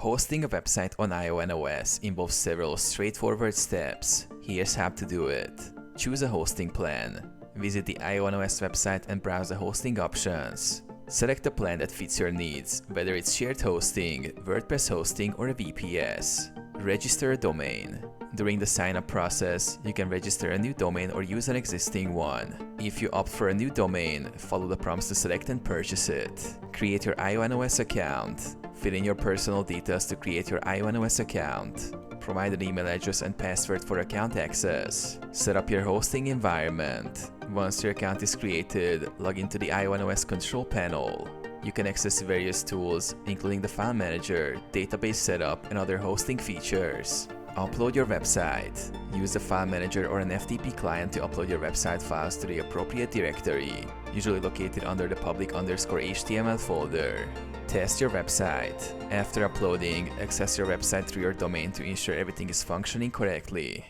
Hosting a website on IONOS involves several straightforward steps. Here's how to do it. Choose a hosting plan. Visit the IONOS website and browse the hosting options. Select a plan that fits your needs, whether it's shared hosting, WordPress hosting, or a VPS. Register a domain. During the sign-up process, you can register a new domain or use an existing one. If you opt for a new domain, follow the prompts to select and purchase it. Create your IONOS account. Fill in your personal details to create your IONOS account. Provide an email address and password for account access. Set up your hosting environment. Once your account is created, log into the IONOS control panel. You can access various tools, including the file manager, database setup, and other hosting features. Upload your website. Use the file manager or an FTP client to upload your website files to the appropriate directory, usually located under the public_HTML folder. Test your website. After uploading, access your website through your domain to ensure everything is functioning correctly.